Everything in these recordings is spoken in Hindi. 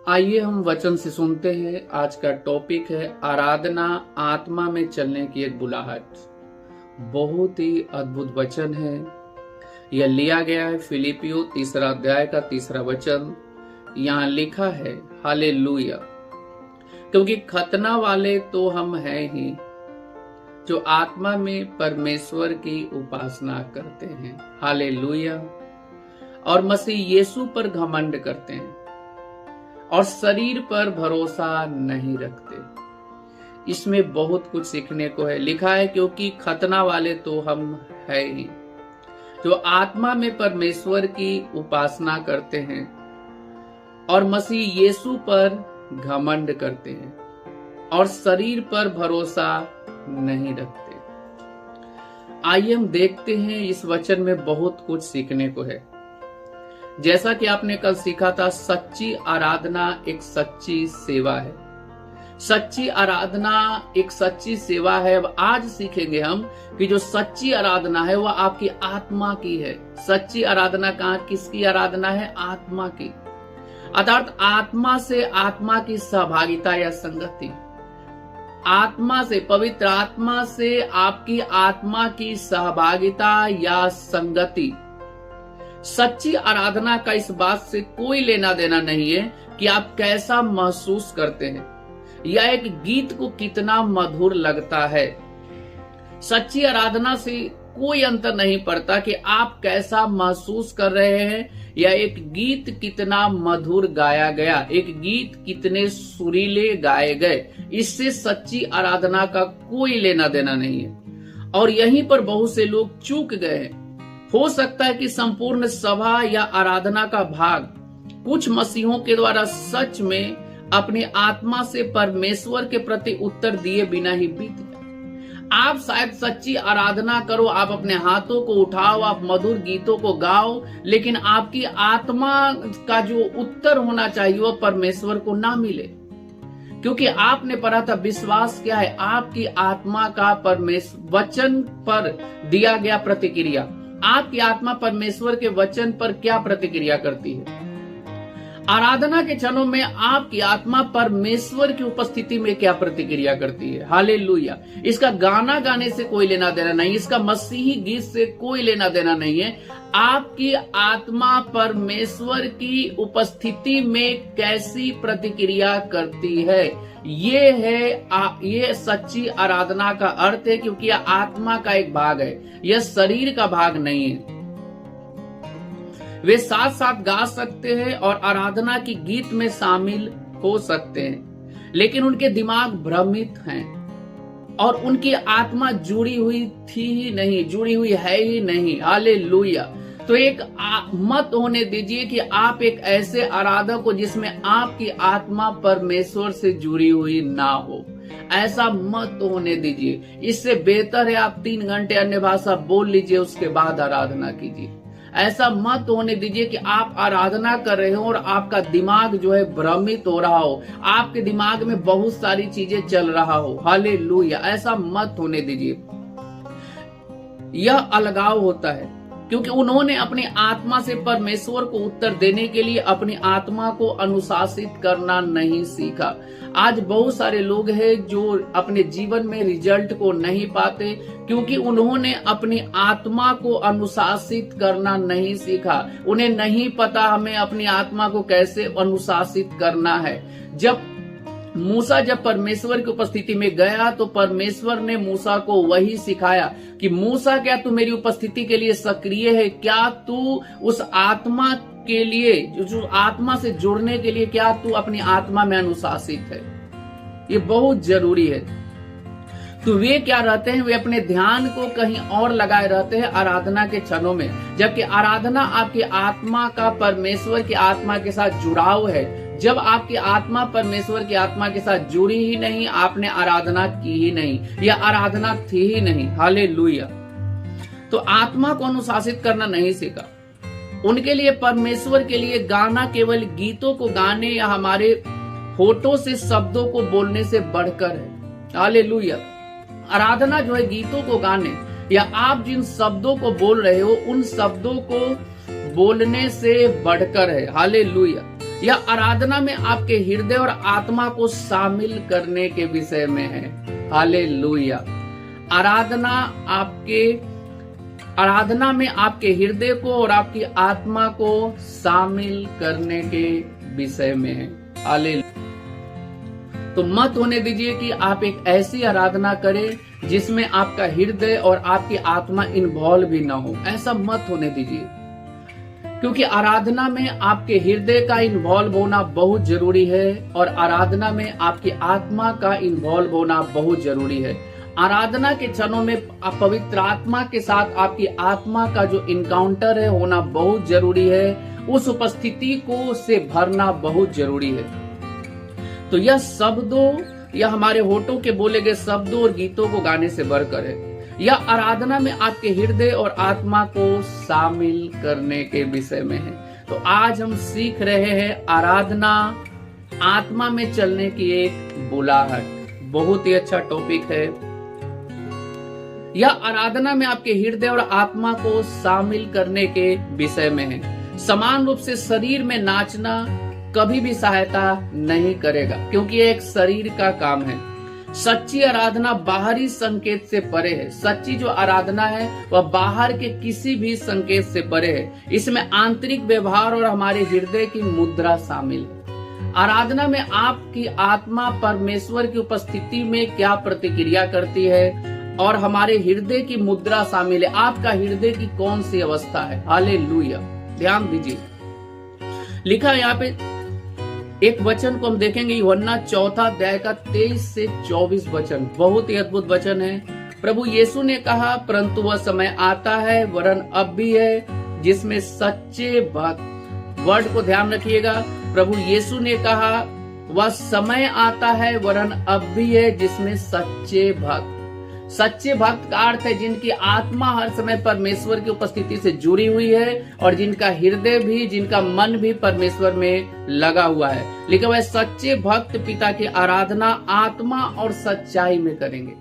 आइए हम वचन से सुनते हैं। आज का टॉपिक है आराधना आत्मा में चलने की एक बुलाहट। बहुत ही अद्भुत वचन है। यह लिया गया है फिलिपियो 3 अध्याय का 3 वचन। यहाँ लिखा है हालेलुया, क्योंकि खतना वाले तो हम हैं ही जो आत्मा में परमेश्वर की उपासना करते हैं। हालेलुया। और मसीह यीशु पर घमंड करते हैं और शरीर पर भरोसा नहीं रखते। इसमें बहुत कुछ सीखने को है। लिखा है क्योंकि खतना वाले तो हम हैं ही जो आत्मा में परमेश्वर की उपासना करते हैं और मसीह यीशु पर घमंड करते हैं और शरीर पर भरोसा नहीं रखते। आइए हम देखते हैं, इस वचन में बहुत कुछ सीखने को है। जैसा कि आपने कल सीखा था, सच्ची आराधना एक सच्ची सेवा है। सच्ची आराधना एक सच्ची सेवा है। अब आज सीखेंगे हम कि जो सच्ची आराधना है वह आपकी आत्मा की है। सच्ची आराधना किसकी आराधना है? आत्मा की। अर्थात आत्मा से आत्मा की सहभागिता या संगति, आत्मा से, पवित्र आत्मा से आपकी आत्मा की सहभागिता या संगति। सच्ची आराधना का इस बात से कोई लेना देना नहीं है कि आप कैसा महसूस करते हैं या एक गीत को कितना मधुर लगता है। सच्ची आराधना से कोई अंतर नहीं पड़ता कि आप कैसा महसूस कर रहे हैं या एक गीत कितना मधुर गाया गया, एक गीत कितने सुरीले गाए गए। इससे सच्ची आराधना का कोई लेना देना नहीं है। और यहीं पर बहुत से लोग चूक गए हैं। हो सकता है कि संपूर्ण सभा या आराधना का भाग कुछ मसीहों के द्वारा सच में अपनी आत्मा से परमेश्वर के प्रति उत्तर दिए बिना ही बीत जाए। आप शायद सच्ची आराधना करो, आप अपने हाथों को उठाओ, आप मधुर गीतों को गाओ, लेकिन आपकी आत्मा का जो उत्तर होना चाहिए वह परमेश्वर को ना मिले। क्योंकि आपने पढ़ा था, विश्वास क्या है? आपकी आत्मा का परमेश्वर वचन पर दिया गया प्रतिक्रिया। आपकी आत्मा परमेश्वर के वचन पर क्या प्रतिक्रिया करती है? आराधना के क्षणों में आपकी आत्मा परमेश्वर की उपस्थिति में क्या प्रतिक्रिया करती है? हालेलुया। इसका गाना गाने से कोई लेना देना नहीं, इसका मसीही गीत से कोई लेना देना नहीं है। आपकी आत्मा परमेश्वर की उपस्थिति में कैसी प्रतिक्रिया करती है, ये सच्ची आराधना का अर्थ है। क्योंकि यह आत्मा का एक भाग है, यह शरीर का भाग नहीं है। वे साथ साथ गा सकते हैं और आराधना की गीत में शामिल हो सकते हैं, लेकिन उनके दिमाग भ्रमित हैं और उनकी आत्मा जुड़ी हुई थी ही नहीं, जुड़ी हुई है ही नहीं। हालेलुया। तो एक मत होने दीजिए कि आप एक ऐसे आराधक हो जिसमें आपकी आत्मा परमेश्वर से जुड़ी हुई ना हो। ऐसा मत होने दीजिए। इससे बेहतर है आप 3 घंटे अन्य भाषा बोल लीजिए, उसके बाद आराधना कीजिए। ऐसा मत होने दीजिए कि आप आराधना कर रहे हो और आपका दिमाग जो है भ्रमित हो रहा हो, आपके दिमाग में बहुत सारी चीजें चल रहा हो। हालेलुया। ऐसा मत होने दीजिए। यह अलगाव होता है क्योंकि उन्होंने अपनी आत्मा से परमेश्वर को उत्तर देने के लिए अपनी आत्मा को अनुशासित करना नहीं सीखा। आज बहुत सारे लोग हैं जो अपने जीवन में रिजल्ट को नहीं पाते क्योंकि उन्होंने अपनी आत्मा को अनुशासित करना नहीं सीखा। उन्हें नहीं पता हमें अपनी आत्मा को कैसे अनुशासित करना है। जब मूसा परमेश्वर की उपस्थिति में गया तो परमेश्वर ने मूसा को वही सिखाया कि मूसा, क्या तू मेरी उपस्थिति के लिए सक्रिय है? क्या तू उस आत्मा के लिए, जो आत्मा से जुड़ने के लिए, क्या तू अपनी आत्मा में अनुशासित है? ये बहुत जरूरी है। तो वे क्या रहते हैं? वे अपने ध्यान को कहीं और लगाए रहते हैं आराधना के क्षणों में, जबकि आराधना आपकी आत्मा का परमेश्वर की आत्मा के साथ जुड़ाव है। जब आपकी आत्मा परमेश्वर की आत्मा के साथ जुड़ी ही नहीं, आपने आराधना की ही नहीं, या आराधना थी ही नहीं। हालेलुया। तो आत्मा को अनुशासित करना नहीं सीखा। उनके लिए, परमेश्वर के लिए गाना केवल गीतों को गाने या हमारे होठों से शब्दों को बोलने से बढ़कर है। हालेलुया। आराधना जो है गीतों को गाने या आप जिन शब्दों को बोल रहे हो उन शब्दों को बोलने से बढ़कर है। हालेलुया। यह आराधना में आपके हृदय और आत्मा को शामिल करने के विषय में है। हालेलुया। आराधना में आपके हृदय को और आपकी आत्मा को शामिल करने के विषय में है। हालेलुया। तो मत होने दीजिए कि आप एक ऐसी आराधना करें जिसमें आपका हृदय और आपकी आत्मा इन्वॉल्व भी ना हो। ऐसा मत होने दीजिए, क्योंकि आराधना में आपके हृदय का इन्वॉल्व होना बहुत जरूरी है और आराधना में आपकी आत्मा का इन्वॉल्व होना बहुत जरूरी है। आराधना के क्षणों में पवित्र आत्मा के साथ आपकी आत्मा का जो इनकाउंटर है होना बहुत जरूरी है। उस उपस्थिति को से भरना बहुत जरूरी है। तो यह शब्दों या हमारे होठों के बोले गए शब्दों और गीतों को गाने से बढ़कर है। यह आराधना में आपके हृदय और आत्मा को शामिल करने के विषय में है। तो आज हम सीख रहे हैं आराधना आत्मा में चलने की एक बुलाहट। बहुत ही अच्छा टॉपिक है। यह आराधना में आपके हृदय और आत्मा को शामिल करने के विषय में है। समान रूप से शरीर में नाचना कभी भी सहायता नहीं करेगा, क्योंकि यह एक शरीर का काम है। सच्ची आराधना बाहरी संकेत से परे है। सच्ची जो आराधना है वह बाहर के किसी भी संकेत से परे है। इसमें आंतरिक व्यवहार और हमारे हृदय की मुद्रा शामिल है। आराधना में आपकी आत्मा परमेश्वर की उपस्थिति में क्या प्रतिक्रिया करती है और हमारे हृदय की मुद्रा शामिल है। आपका हृदय की कौन सी अवस्था है। हालेलुया। ध्यान दीजिए, लिखा है यहाँ पे एक वचन को हम देखेंगे, यूहन्ना 4 अध्याय का 23 से 24 वचन। बहुत ही अद्भुत वचन है। प्रभु यीशु ने कहा, परंतु वह समय आता है, वरन अब भी है, जिसमें सच्चे भक्त, वर्ड को ध्यान रखिएगा, प्रभु यीशु ने कहा वह समय आता है, वरन अब भी है, जिसमें सच्चे भक्त। सच्चे भक्त का अर्थ है जिनकी आत्मा हर समय परमेश्वर की उपस्थिति से जुड़ी हुई है और जिनका हृदय भी, जिनका मन भी परमेश्वर में लगा हुआ है। लिखा हुआ है, सच्चे भक्त पिता की आराधना आत्मा और सच्चाई में करेंगे।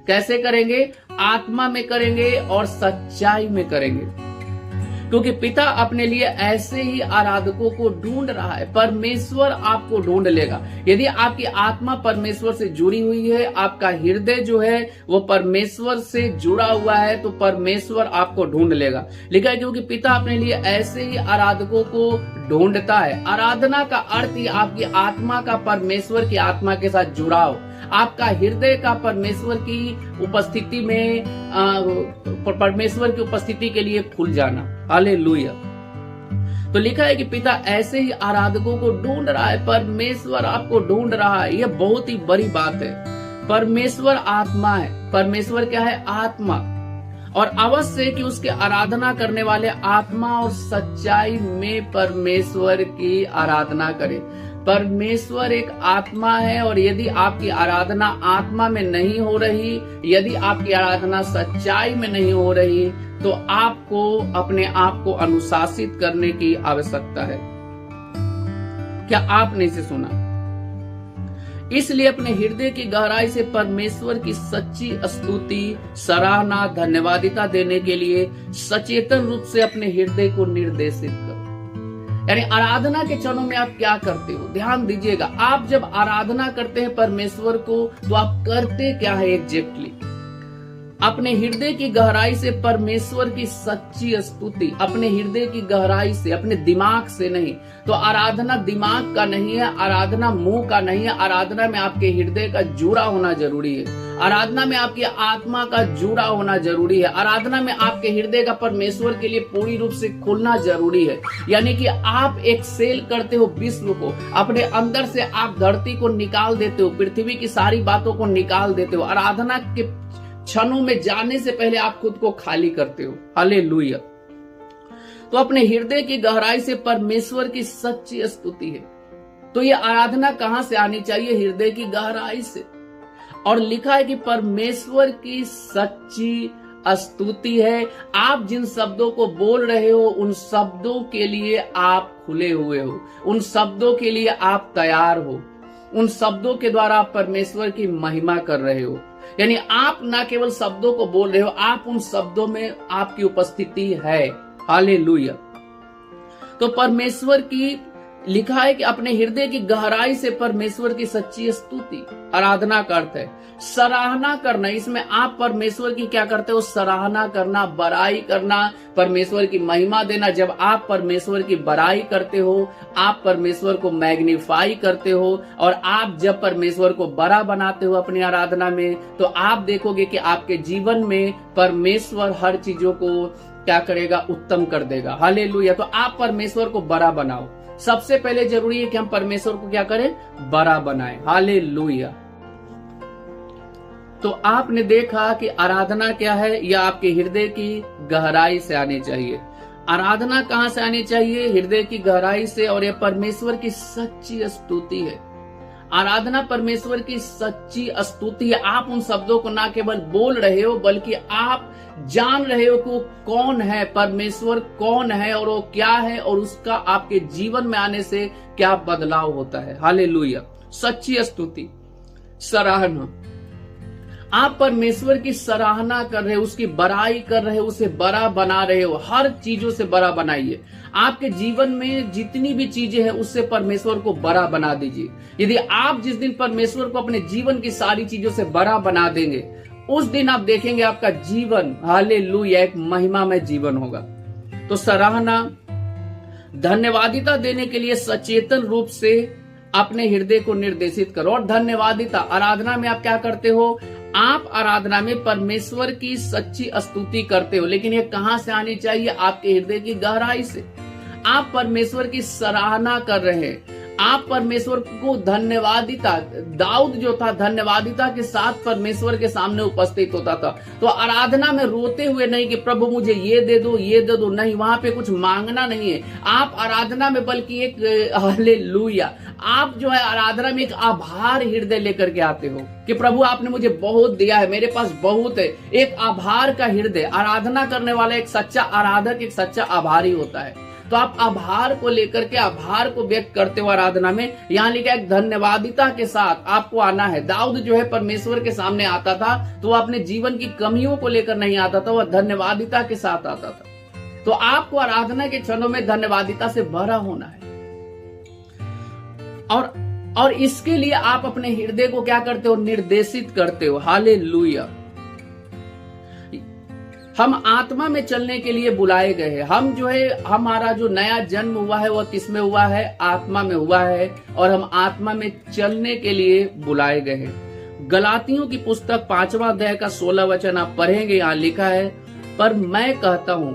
कैसे करेंगे? आत्मा में करेंगे और सच्चाई में करेंगे, क्योंकि पिता अपने लिए ऐसे ही आराधकों को ढूंढ रहा है। परमेश्वर आपको ढूंढ लेगा। यदि आपकी आत्मा परमेश्वर से जुड़ी हुई है, आपका हृदय जो है वो परमेश्वर से जुड़ा हुआ है, तो परमेश्वर आपको ढूंढ लेगा। लिखा है, क्योंकि पिता अपने लिए ऐसे ही आराधकों को ढूंढता है। आराधना का अर्थ ही आपकी आत्मा का परमेश्वर की आत्मा के साथ जुड़ाव, आपका हृदय का परमेश्वर की उपस्थिति में परमेश्वर की उपस्थिति के लिए खुल जाना। हालेलुया। तो लिखा है कि पिता ऐसे ही आराधकों को ढूंढ रहा है। परमेश्वर आपको ढूंढ रहा है। यह बहुत ही बड़ी बात है। परमेश्वर आत्मा है। परमेश्वर क्या है? आत्मा। और अवश्य है कि उसके आराधना करने वाले आत्मा और सच्चाई में परमेश्वर की आराधना करें। परमेश्वर एक आत्मा है और यदि आपकी आराधना आत्मा में नहीं हो रही, यदि आपकी आराधना सच्चाई में नहीं हो रही, तो आपको अपने आप को अनुशासित करने की आवश्यकता है। क्या आपने इसे सुना? इसलिए अपने हृदय की गहराई से परमेश्वर की सच्ची स्तुति, सराहना, धन्यवादिता देने के लिए सचेतन रूप से अपने हृदय को निर्देशित करो। यानी आराधना के क्षणों में आप क्या करते हो? ध्यान दीजिएगा, आप जब आराधना करते हैं परमेश्वर को, तो आप करते क्या है एग्जैक्टली? अपने हृदय की गहराई से परमेश्वर की सच्ची स्तुति, अपने हृदय की गहराई से, अपने दिमाग से नहीं। तो आराधना दिमाग का नहीं है, आराधना मुंह का नहीं है। आराधना में आपके हृदय का जुड़ा होना जरूरी है। आराधना में आपकी आत्मा का जुड़ा होना जरूरी है। आराधना में आपके हृदय का परमेश्वर के लिए पूरी रूप से खुलना जरूरी है। यानी कि आप एक सेल करते हो विश्व को, अपने अंदर से आप धरती को निकाल देते हो, पृथ्वी की सारी बातों को निकाल देते हो। आराधना के क्षणों में जाने से पहले आप खुद को खाली करते हो। हालेलुया। तो अपने हृदय की गहराई से परमेश्वर की सच्ची स्तुति है। तो ये आराधना कहां से आनी चाहिए? हृदय की गहराई से। और लिखा है कि परमेश्वर की सच्ची स्तुति है। आप जिन शब्दों को बोल रहे हो, उन शब्दों के लिए आप खुले हुए हो, उन शब्दों के लिए आप तैयार हो, उन शब्दों के द्वारा आप परमेश्वर की महिमा कर रहे हो। यानी आप ना केवल शब्दों को बोल रहे हो, आप उन शब्दों में आपकी उपस्थिति है। हालेलुया। तो परमेश्वर की लिखा है कि अपने हृदय की गहराई से परमेश्वर की सच्ची स्तुति, आराधना करते हैं, सराहना करना। इसमें आप परमेश्वर की क्या करते हो? सराहना करना, बड़ाई करना, परमेश्वर की महिमा देना। जब आप परमेश्वर की बड़ाई करते हो, आप परमेश्वर को मैग्नीफाई करते हो, और आप जब परमेश्वर को बड़ा बनाते हो अपनी आराधना में, तो आप देखोगे कि आपके जीवन में परमेश्वर हर चीजों को क्या करेगा? उत्तम कर देगा। हालेलुया। तो आप परमेश्वर को बड़ा बनाओ। सबसे पहले जरूरी है कि हम परमेश्वर को क्या करें? बड़ा बनाएं। हालेलुया। तो आपने देखा कि आराधना क्या है? यह आपके हृदय की गहराई से आनी चाहिए। आराधना कहां से आनी चाहिए? हृदय की गहराई से, और यह परमेश्वर की सच्ची स्तुति है। आराधना परमेश्वर की सच्ची स्तुति है। आप उन शब्दों को ना केवल बोल रहे हो, बल्कि आप जान रहे हो कि वो कौन है, परमेश्वर कौन है और वो क्या है, और उसका आपके जीवन में आने से क्या बदलाव होता है। हालेलुया। सच्ची स्तुति, सराहना। आप परमेश्वर की सराहना कर रहे हो, उसकी बड़ाई कर रहे हो, उसे बड़ा बना रहे हो। हर चीजों से बड़ा बनाइए। आपके जीवन में जितनी भी चीजें हैं उससे परमेश्वर को बड़ा बना दीजिए। यदि आप जिस दिन परमेश्वर को अपने जीवन की सारी चीजों से बड़ा बना देंगे, उस दिन आप देखेंगे आपका जीवन, हालेलुया, एक महिमामय जीवन होगा। तो सराहना, धन्यवादिता देने के लिए सचेतन रूप से अपने हृदय को निर्देशित करो। और धन्यवादिता, आराधना में आप क्या करते हो? आप आराधना में परमेश्वर की सच्ची स्तुति करते हो, लेकिन ये कहां से आनी चाहिए? आपके हृदय की गहराई से। आप परमेश्वर की सराहना कर रहे हैं, आप परमेश्वर को धन्यवादिता। दाऊद जो था, धन्यवादिता के साथ परमेश्वर के सामने उपस्थित होता था। तो आराधना में रोते हुए नहीं कि प्रभु मुझे ये दे दो, ये दे दो, नहीं, वहां पे कुछ मांगना नहीं है। आप आराधना में बल्कि एक हालेलुया, आप जो है आराधना में एक आभार हृदय लेकर के आते हो कि प्रभु आपने मुझे बहुत दिया है, मेरे पास बहुत है। एक आभार का हृदय। आराधना करने वाला एक सच्चा आराधक, एक सच्चा आभारी होता है। तो आप आभार को लेकर के, आभार को व्यक्त करते हो आराधना में। यहाँ लिखा है धन्यवादिता के साथ आपको आना है। दाऊद जो है परमेश्वर के सामने आता था तो वह अपने जीवन की कमियों को लेकर नहीं आता था, वह धन्यवादिता के साथ आता था। तो आपको आराधना के क्षणों में धन्यवादिता से भरा होना है। और इसके लिए आप अपने हृदय को क्या करते हो? निर्देशित करते हो। हालेलुया। हम आत्मा में चलने के लिए बुलाए गए हैं। हम जो है, हमारा जो नया जन्म हुआ है वह किसमें हुआ है? आत्मा में हुआ है, और हम आत्मा में चलने के लिए बुलाए गए हैं। गलातियों की पुस्तक 5वां अध्याय का 16 वचन आप पढ़ेंगे। यहाँ लिखा है, पर मैं कहता हूं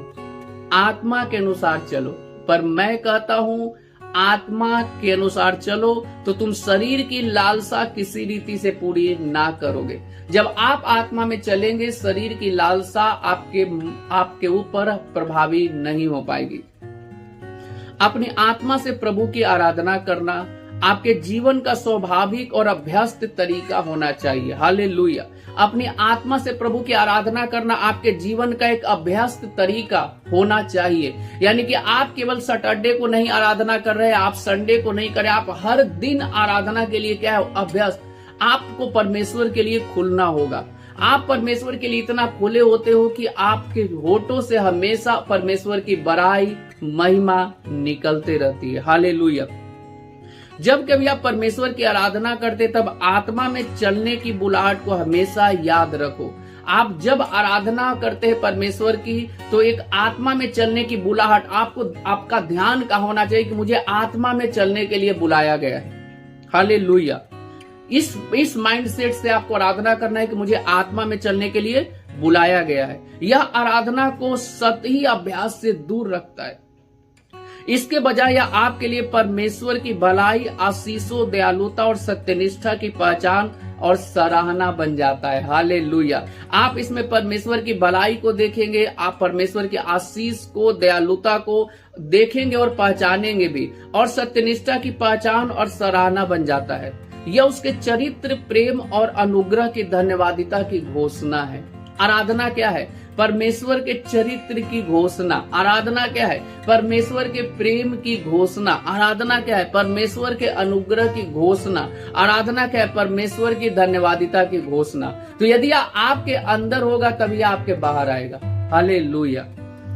आत्मा के अनुसार चलो। पर मैं कहता हूं आत्मा के अनुसार चलो, तो तुम शरीर की लालसा किसी रीति से पूरी ना करोगे। जब आप आत्मा में चलेंगे, शरीर की लालसा आपके ऊपर प्रभावी नहीं हो पाएगी। अपनी आत्मा से प्रभु की आराधना करना आपके जीवन का स्वाभाविक और अभ्यस्त तरीका होना चाहिए। हालेलुया। अपनी आत्मा से प्रभु की आराधना करना आपके जीवन का एक अभ्यस्त तरीका होना चाहिए। यानी कि आप केवल सैटरडे को नहीं आराधना कर रहे, आप संडे को नहीं कर रहे, आप हर दिन आराधना के लिए क्या है? अभ्यस्त। आपको परमेश्वर के लिए खुलना होगा। आप परमेश्वर के लिए इतना खुले होते हो कि आपके होठों से हमेशा परमेश्वर की बड़ाई, महिमा निकलते रहती है। हालेलुया। जब कभी आप परमेश्वर की आराधना करते तब आत्मा में चलने की बुलाहट को हमेशा याद रखो। आप जब आराधना करते हैं परमेश्वर की, तो एक आत्मा में चलने की बुलाहट, आपका ध्यान का होना चाहिए कि मुझे आत्मा में चलने के लिए बुलाया गया है। हालेलुया। इस माइंडसेट से आपको आराधना करना है कि मुझे आत्मा में चलने के लिए बुलाया गया है। यह आराधना को सतही अभ्यास से दूर रखता है। इसके बजाय यह आपके लिए परमेश्वर की भलाई, आशीषों, दयालुता और सत्यनिष्ठा की पहचान और सराहना बन जाता है। हालेलुया। आप इसमें परमेश्वर की भलाई को देखेंगे, आप परमेश्वर की आशीष को, दयालुता को देखेंगे और पहचानेंगे भी, और सत्यनिष्ठा की पहचान और सराहना बन जाता है। यह उसके चरित्र, प्रेम और अनुग्रह की धन्यवादिता की घोषणा है। आराधना क्या है? परमेश्वर के चरित्र की घोषणा। आराधना क्या है? परमेश्वर के प्रेम की घोषणा। आराधना क्या है? परमेश्वर के अनुग्रह की घोषणा। आराधना क्या है? परमेश्वर की धन्यवादिता की घोषणा। तो यदि आपके अंदर होगा तभी आपके बाहर आएगा। हालेलुया।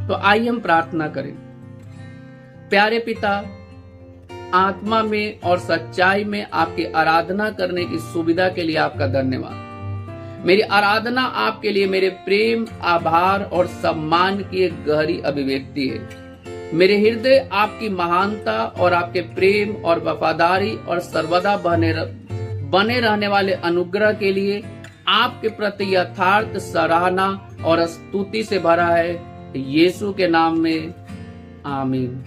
तो आइए हम प्रार्थना करें। प्यारे पिता, आत्मा में और सच्चाई में आपकी आराधना करने की सुविधा के लिए आपका धन्यवाद। मेरी आराधना आपके लिए मेरे प्रेम, आभार और सम्मान की एक गहरी अभिव्यक्ति है। मेरे हृदय आपकी महानता और आपके प्रेम और वफादारी और सर्वदा बने रहने वाले अनुग्रह के लिए आपके प्रति यथार्थ सराहना और स्तुति से भरा है। यीशु के नाम में आमीन।